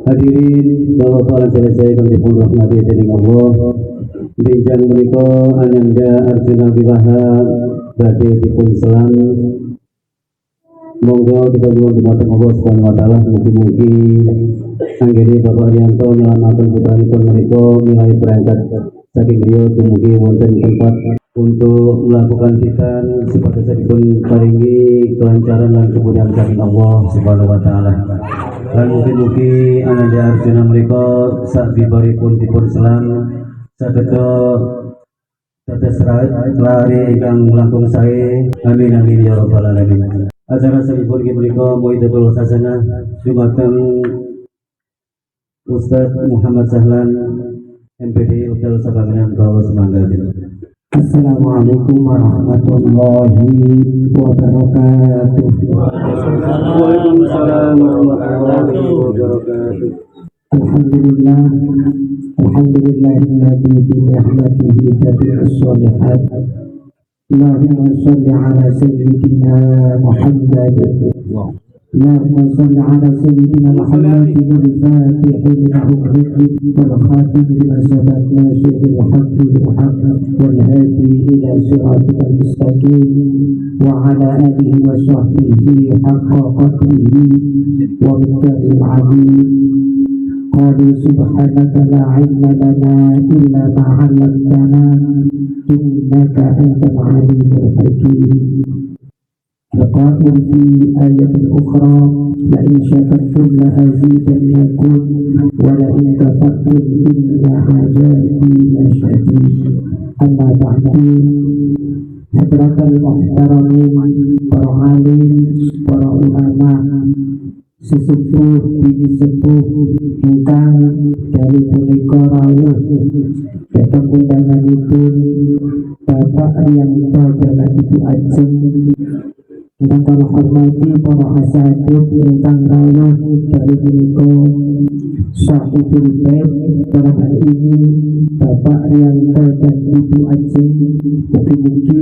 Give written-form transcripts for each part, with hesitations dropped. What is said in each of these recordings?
Hadirin Bapak selesai kami pun rahmati dening Allah. Bincang menika Ananda Arjuna Wiwaha badhe dipun selam. Monggo kita nyuwun dumateng Allah Subhanahu wa taala mugi-mugi anggene Bapak Riyanto nyelamaken putranipun menika milai berangkat saking griya dumugi wonten tempat untuk melakukan khitan supaya dipun paringi kelancaran lan kemudahan saking Allah Subhanahu wa taala. Lan mugi-mugi Ananda Arjuna menika sabibaripun dipun selam sageda dados lari ingkang langkung sae. Amin amin ya rabbal alamin. Acara salipun inggih menika Muidatul Hasanah dumateng Ustaz Muhammad Sahlan MPD Hotel Sabangan Kaula Semangga. Assalamualaikum warahmatullahi wabarakatuh. Waalaikumsalam warahmatullahi wabarakatuh. Alhamdulillah, alhamdulillahilladzi bi ni'matihi tatimmus shalihat. Allahumma shalli ala sayyidina Muhammad. Allahumma shalli ala sayyidina Muhammadin al-Fatih lima ughliq wal khatim lima sabaq nasiril haqqi bil haqq wal hadi ila siratikal mustaqim wa ala alihi wa sahbihi haqqa qadrihi wa miqdaril 'azim. Qalu subhanaka la 'ilma lana illa ma 'allamtana innaka antal 'alimul hakim. القائل في آية أخرى لئن شكرتم لأزيدنكم ولئن كفرتم إن عذابي لشديد. أما بعد Hadratul Muhtaramin, para alim, para ulama, sesepuh bini sepuh ingkang dari punika rawuh datang undanganipun Bapak Riyanto dan Ibu Ajeng. Ingkang kula hormati para asatidz ingkang rawuh dari punika Sahibul Bait dalam hal ini Bapak Riyanto dan Ibu Ajeng. Mugi-mugi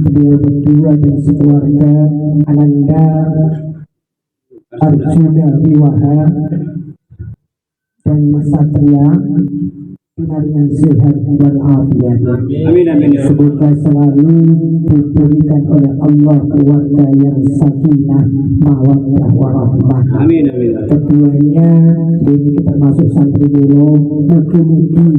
beliau berdua dan sekeluarga Ananda Arjuna Wiwaha dan Mas Satria dengan sehat walafiat. Amin amin. Semoga selalu diberikan oleh Allah keluarga yang sakinah, mawaddah warahmah. Amin amin. Keduanya ini kita masuk santri dulu. Mugi-mugi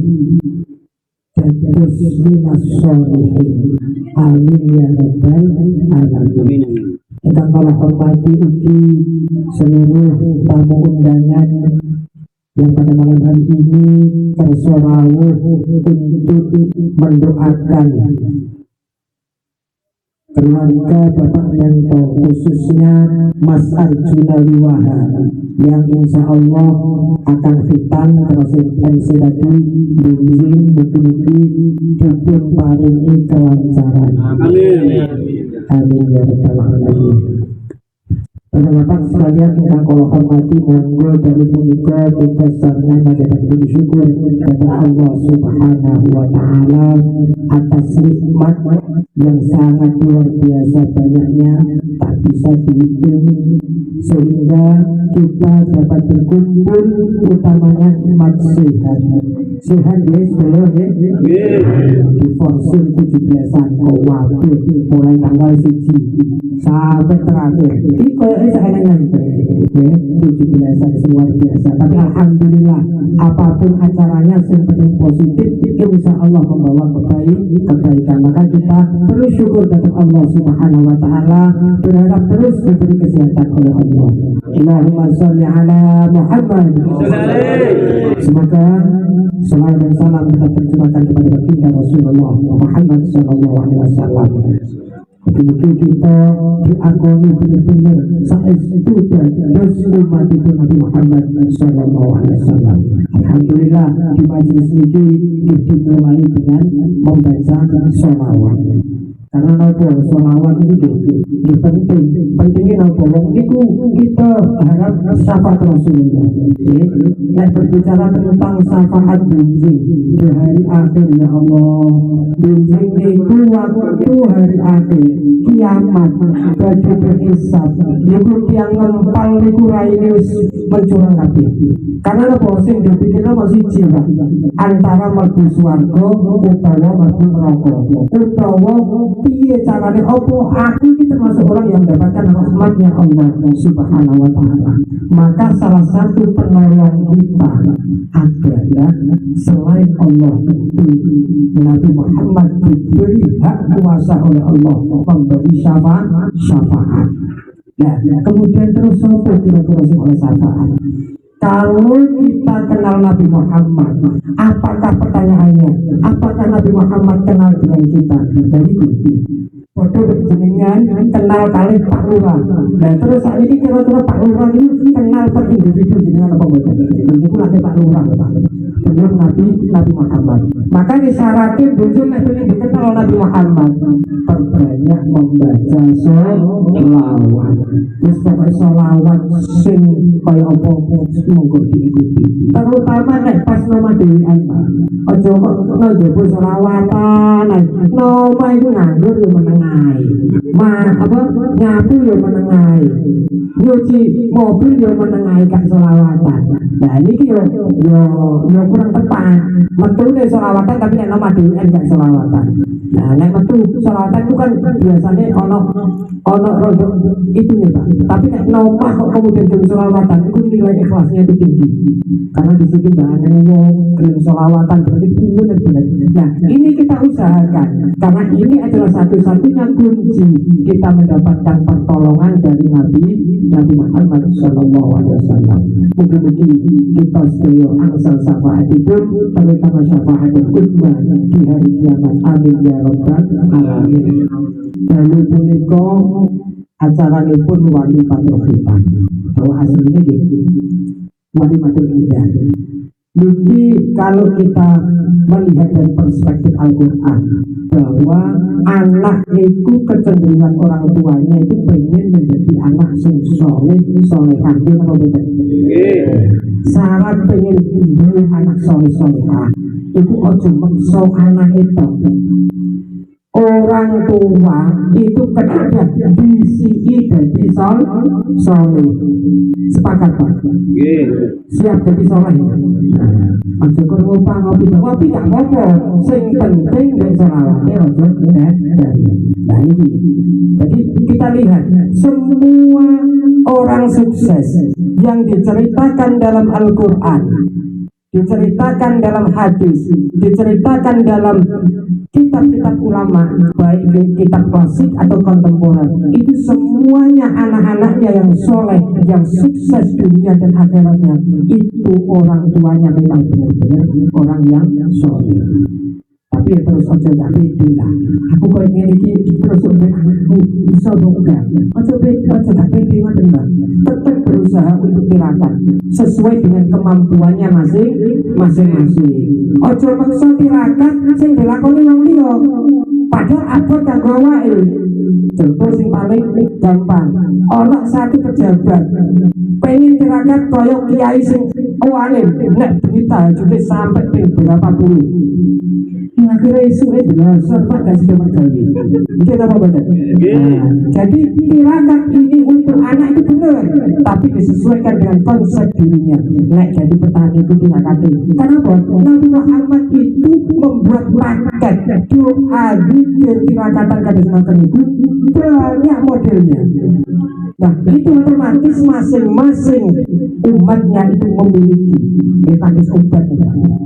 dados minas sholihin. Amin ya rabbal alamin. Kita kalau hormati uji seluruh tamu undangan yang pada malam hari ini tersorawuh untuk mendoakan keluarga Bapak Riyanto, khususnya Mas Arjuna Wiwaha yang insya Allah akan khitan proses MC tadi bimbing mugi-mugi dipun paringi kelancaran. Amin. Amin ya rabbal alamin. Bapak sekalian yang kalau hormati, monggo dari punika kita sarana mengucapkan bersyukur kepada Allah Subhanahu wa taala atas nikmat yang sangat luar biasa banyaknya, tak bisa dihitung, sehingga kita dapat berkumpul, utamanya nikmat sehat. Sehat guys, belum ya? Di Forsil 17-an Kowabit mulai tanggal 1 sampai terakhir. Ini kayaknya saya nyantai 17-an luar biasa. Tapi alhamdulillah apapun acaranya yang penting positif, insya Allah membawa kebaikan. Maka kita terus syukur kepada Allah Subhanahu wa taala, berharap terus diberi kesehatan oleh Allah. Allahumma sholli ala Muhammad. Semoga salam dan salam tetap tercurahkan kepada baginda Rasulullah Muhammad sallallahu alaihi wasallam. Mungkin kita diakoni benar-benar saestu dan dos umat itu Nabi Muhammad sallallahu alaihi wasallam. Alhamdulillah di majelis ini dimulai dengan membaca sholawat. Karena nopo sholawat itu pentingnya nopo niku kita harap syafaat Rasulullah. berbicara tentang syafaat bunjing di hari akhir ya Allah. Bunjing itu waktu hari akhir kiamat bagi berhisab. Niku tiang ngempal niku raine wis mencurang kabeh. Karena apa sing dipikirno masih jiwa antara mlebu swarga utawa mlebu neraka. Utawa piye carane apa aku iki termasuk orang yang mendapatkan rahmatnya Allah Subhanahu wa taala. Maka salah satu penolong kita adalah selain Allah itu Nabi Muhammad diberi hak kuasa oleh Allah memberi syafaat. Nah, kemudian terus apa kira-kira oleh syafaat? Kalau kita kenal Nabi Muhammad, apakah pertanyaannya? Apakah Nabi Muhammad kenal dengan kita? Dari itu. Foto jenengan kenal kali Pak Lurah. Nah terus saat ini kira-kira Pak Lurah ini kenal per individu jenengan apa enggak? Itu lagi Pak Lurah, Pak. Belum Nabi Muhammad. Maka disyaratkan bujuk Nabi yang dikenal Nabi Muhammad. Perbanyak membaca sholawat. Terus pakai sholawat sing kaya apa-apa monggo diikuti. Terutama nek pas nama dewean Pak. Aja kok njaba sholawatan. Nama iku nganggur yo menengai. Nyapu yo menengai. Nyuci mobil yo menengai gak sholawatan. Nah ini yo kurang tepat. Metune sholawatan tapi nek nama dewean gak sholawatan. Nah nek metu sholawatan itu kan biasanya ono rodo itu nih Pak. Tapi nek nomah kok kemudian jadi sholawatan itu nilai ikhlasnya itu tinggi. Karena di situ nggak ada yang sholawatan berarti benar-benar. Nah ini kita usahakan karena ini adalah satu-satunya kunci kita mendapatkan pertolongan dari Nabi Muhammad SAW. Mungkin kita setuju angsal syafaat itu terutama syafaat utma di hari kiamat. Amin ya rabbal alamin. Lalu punika acara ini pun wali patul khitan bahwa aslinya gitu wali patul khitan. Jadi kalau kita melihat dari perspektif Al-Quran bahwa anak itu kecenderungan orang tuanya itu pengen menjadi anak sing solehah itu apa betul? Syarat pengen menjadi anak solehah itu ojo maksa anak itu. Orang tua itu ketika DCI jadi soleh. Sepakat Pak? Siap jadi soleh. Aja kok ngopi gak apa-apa. Sing penting nek selawate aja nah ini. Jadi kita lihat semua orang sukses yang diceritakan dalam Al-Quran, diceritakan dalam hadis, diceritakan dalam kitab-kitab ulama, baik kitab klasik atau kontemporer, itu semuanya anak-anaknya yang soleh, yang sukses dunia dan akhiratnya, itu orang tuanya memang benar-benar orang yang soleh. Tapi ya terus aja gak beda lah. Aku kok ingin terus untuk anakku bisa enggak? Aja gak beda Mbak. Tetap berusaha untuk tirakat sesuai dengan kemampuannya masing-masing. Aja maksa tirakat sing dilakoni wong liya. Padahal abot kanggo awake. Contoh sing paling gampang. Ana satu pejabat pengen tirakat kaya kiai sing alim, nek berita juga sampai berapa puluh. Akhirnya isunya dasar Pak kasih kembali. Mungkin apa betul? Jadi tirakat ini untuk anak itu benar, tapi disesuaikan dengan konsep dirinya. Nek jadi petani itu tirakat. Kenapa? Nabi Muhammad itu membuat paket doa zikir tirakatan kados itu banyak modelnya. Nah itu otomatis masing-masing umatnya itu memiliki metodis obat.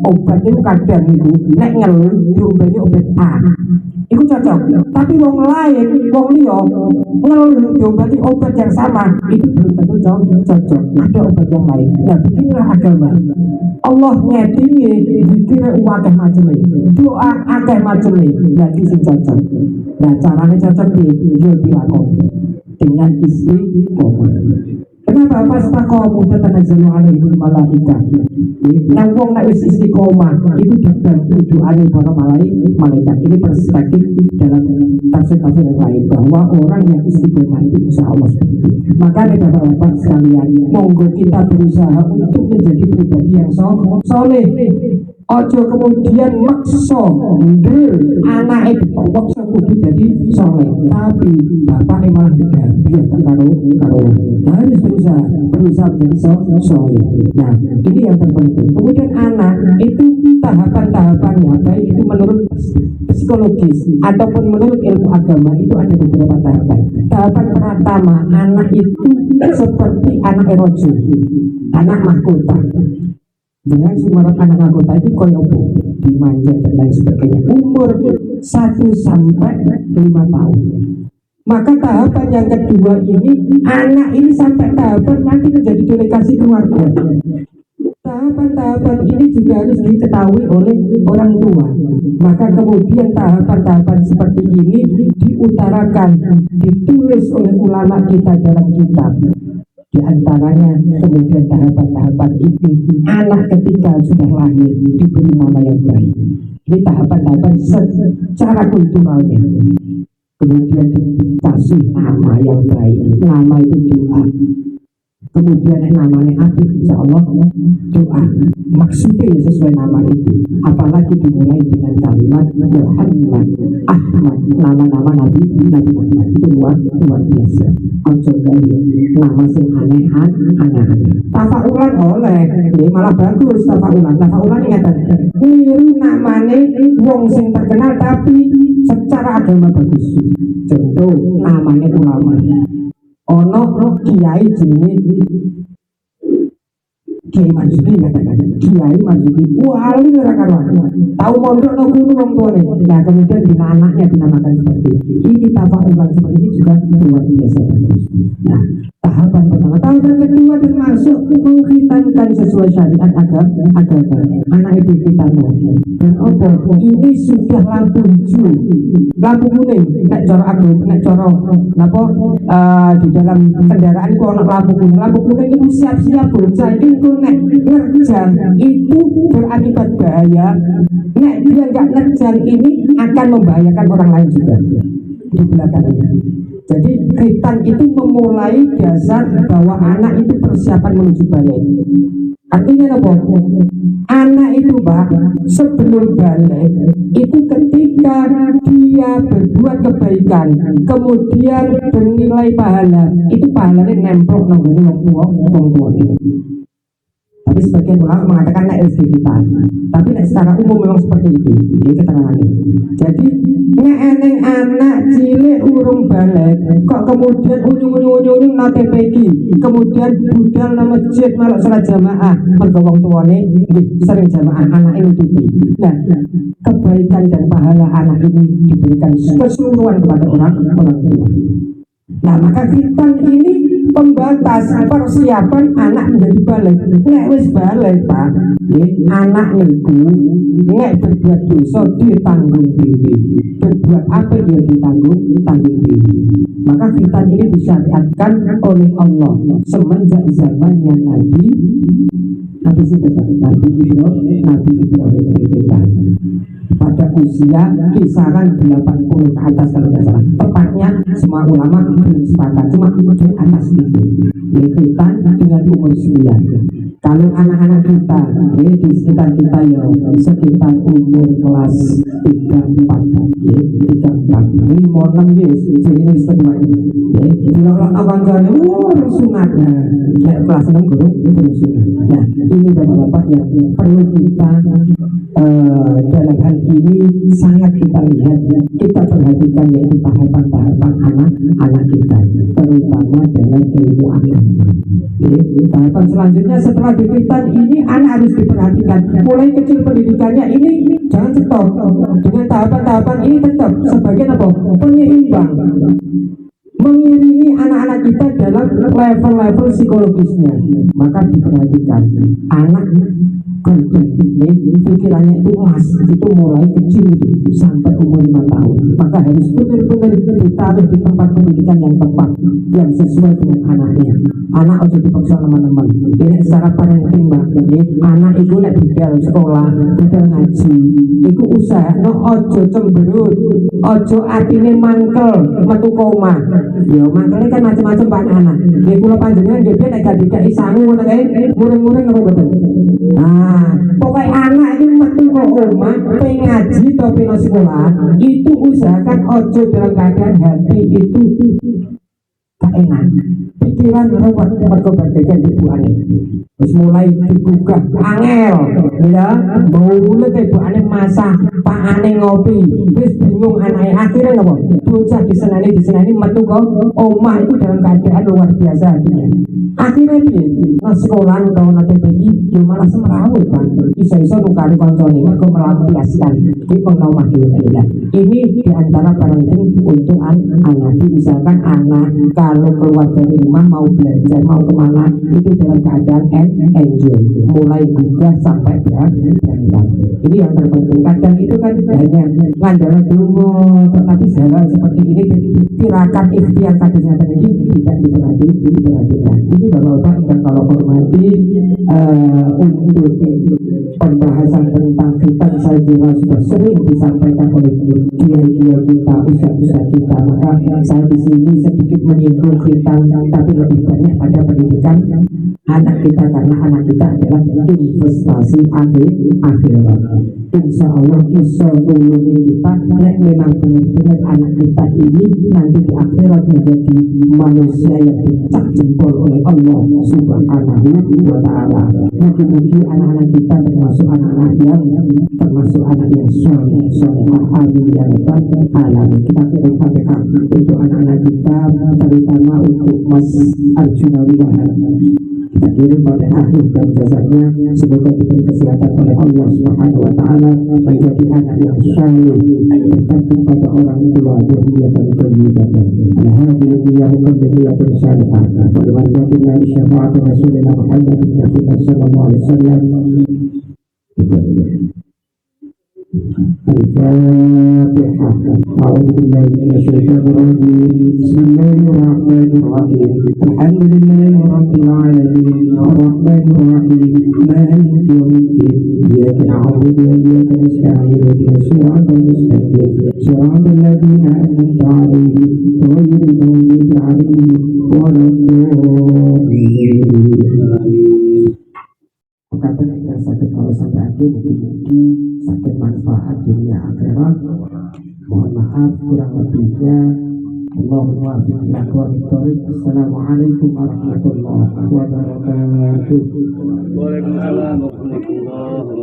Obat itu kadang itu nek ngeluh diombeni obat A itu cocok, tapi wong lain, wong liya ngeluh diobati obat yang sama itu belum tentu cocok. Ada obat yang lain. Nah beginilah agama. Allah ngedingi dikira akeh macam doa akeh macam lagi sing cocok. Nah caranya cocok di dilakoni dengan istiqomah. Kenapa Kenapa fastaqamu tatanazzalu alaihimul malaikah. Nah wong nek wis istiqomah itu dibantu doane para malaikat. Ini perspektif dalam tafsir-tafsir yang lain bahwa orang yang istiqomah itu insya Allah seperti itu. Makanya bapak-bapak sekalian, monggo kita berusaha untuk menjadi pribadi yang soleh. Ojo kemudian makso anak itu makso kudu jadi soleh, tapi bapak malah tidak biar karo harus berusaha menjadi soleh. Nah ini yang terpenting. Kemudian anak itu tahapan-tahapannya baik itu menurut psikologis ataupun menurut ilmu agama itu ada beberapa tahapan. Tahapan pertama, anak itu seperti anak erojo, anak mahkota. Dengan sumarat anak anggota itu koyo dimanja dan lain sebagainya umur 1 sampai 5 tahun. Maka tahapan yang kedua ini anak ini sampai tahapan nanti menjadi delegasi keluarga. Tahapan-tahapan ini juga harus diketahui oleh orang tua. Maka kemudian tahapan-tahapan seperti ini diutarakan, ditulis oleh ulama kita dalam kitab. Di antaranya kemudian tahapan-tahapan ini anak ketika sudah lahir diberi nama yang baik. Ini tahapan-tahapan secara kulturalnya. Kemudian dikasih nama yang baik. Nama itu doa. Kemudian namanya Abid, insya Allah doa. Maksudnya sesuai nama itu. Apalagi dimulai dengan kalimat Muhammad, Ahmad, nama-nama Nabi Muhammad itu luar biasa. Nama sing aneh-aneh. Tafaulan oleh, malah bagus tafaulan. Tafaulan ingatan. Niru namanya wong sing terkenal tapi secara agama bagus. Contoh namanya ulama. Ono kiai jenenge Kiai Marzuki katakan Kiai Marzuki wali ora karuan tahu mondok no guru wong tuane. Nah kemudian bila anaknya dinamakan seperti ini tafaulan seperti ini juga luar biasa bagus. Nah tahapan pertama, tahapan kedua termasuk menghitankan sesuai syariat agama anak itu hitannya. Dan ini sudah lampu hijau, lampu kuning. Nek cara aku, nek cara napa di dalam kendaraan kok ana lampu kuning itu siap-siap bocah iki nek nerjang itu berakibat bahaya. Nek dia enggak nerjang ini akan membahayakan orang lain juga di belakangnya. Jadi khitan itu memulai dasar bahwa anak itu persiapan menuju balik. Artinya apa? Anak itu sebelum balik itu ketika dia berbuat kebaikan kemudian bernilai pahala, itu pahalanya nemplok nang wong tua itu. Tapi sebagian ulama mengatakan nek kita. Tapi nek secara umum memang seperti itu. Ini keterangan ini. Jadi nek eneng anak cilik urung balik, kok kemudian unyung nate pegi, kemudian budal nang masjid malah salat jamaah, mergo wong tuane sering jamaah anak nututi. Nah, kebaikan dan pahala anak ini diberikan keseluruhan kepada orang tua. Nah, maka khitan ini pembatas persiapan anak menjadi balik. Nek wis balik Pak, anak niku nek berbuat dosa ditanggung diri, berbuat apa dia ditanggung diri. Maka khitan ini disyariatkan oleh Allah semenjak zamannya Nabi Ibrahim pada usia kisaran 80 ke atas kalau tidak salah. Tepatnya semua ulama belum sepakat, cuma di atas itu. Ini khitan dengan umur 9. Kalau anak-anak kita di sekitar kita ya sekitar umur kelas 3-4 5-6 yes, jadi ini setengah ini kalau abang-abang sunat kelas 6 guru itu sunat. Nah ini bapak-bapak yang perlu kita dalam hal ini sangat kita lihat, kita perhatikan yaitu tahapan-tahapan anak kita terutama dalam ilmu agama. Tahapan selanjutnya setelah dikhitan ini anak harus diperhatikan mulai kecil pendidikannya ini jangan stop dengan tahapan-tahapan ini, tetap sebagai apa? Penyeimbang, mengiringi anak-anak kita dalam level-level psikologisnya. Maka diperhatikan anak korban pikirannya itu emas, itu mulai kecil sampai umur 5 tahun. Maka harus benar-benar ditaruh di tempat pendidikan yang tepat, yang sesuai dengan anaknya. Anak harus dipaksa teman-teman. Ini secara parenting mbak, anak itu nek budal sekolah, budal ngaji, itu usaha no ojo cemberut, ojo atine mangkel, metu koma. Ya mangkelnya kan macam-macam pak anak. Di pulau panjenengan dia nek gak dikai sangu ngono kae, murung-murung ngono betul. Nah, pokoknya anak itu metu kok omah, pengaji atau pino sekolah, itu usahakan ojo dalam keadaan hati itu tak enak. Pikiran rawat mergo bagaikan ibu aneh. Terus mulai dibuka angel, ya, mulut ibu aneh masak, pak aneh ngopi, terus bingung anaknya akhirnya apa? Bocah disenani metu kok omah itu dalam keadaan luar biasa hatinya. Akhirnya dia nang sekolah atau nang TPI dia malah semrawut kan, iso-iso nukari koncone mergo melampiaskan di omah dia. Ini diantara parenting untuk anak. Misalkan anak kalau keluar dari rumah mau belajar mau kemana itu dalam keadaan enjoy, mulai juga sampai berangkat. Ini yang terpenting. Kadang itu kan hanya ngandalkan dulu, tetapi hal seperti ini tirakat ikhtiar kadernya tadi tidak diperhatikan. Ini bapak-bapak yang kalau hormati untuk pembahasan tentang khitan saya kira sudah sering disampaikan oleh kiai-kiai kita, ustaz-ustaz kita. Maka saya di sini sedikit menyinggung khitan, tapi lebih banyak pada pendidikan anak kita, karena anak kita adalah investasi akhirat. Insya Allah iso nulungi kita nek memang benar-benar anak kita ini nanti di akhirat menjadi manusia yang dicap jempol oleh Allah Subhanahu wa Ta'ala. Mungkin anak-anak kita termasuk anak-anak yang soleh. Amin ya rabbal alamin. Kita kirim Fatihah untuk anak-anak kita, terutama untuk Mas Arjuna Wiwahan. Kita kirim pada akhir dan jasanya, semoga diberi kesehatan oleh Allah Subhanahu wa Ta'ala, menjadi anak yang soleh, bertakwa pada orang tua, dzurriyyatan thayyibatan. Alhamdulillah dzurriyyatan salihah. Wa liman syafaat Rasulullah Muhammad sallallahu alaihi wasallam. الفاتحة. أعوذ بالله من الشيطان الرجيم. بسم الله الرحمن الرحيم. الحمد لله رب العالمين الرحمن الرحيم مالك يوم الدين. إياك نعبد وإياك نستعين اهدنا الصراط المستقيم صراط الذين أنعمت عليهم غير المغضوب عليهم ولا الضالين. Kata kita sakit kalau sampai akhir mungkin sakit manfaat dunia akhirat. Mohon maaf kurang lebihnya. Allahumma fiqh aqwamit thoriq. Assalamualaikum warahmatullahi wabarakatuh. Waalaikumsalam warahmatullahi wabarakatuh.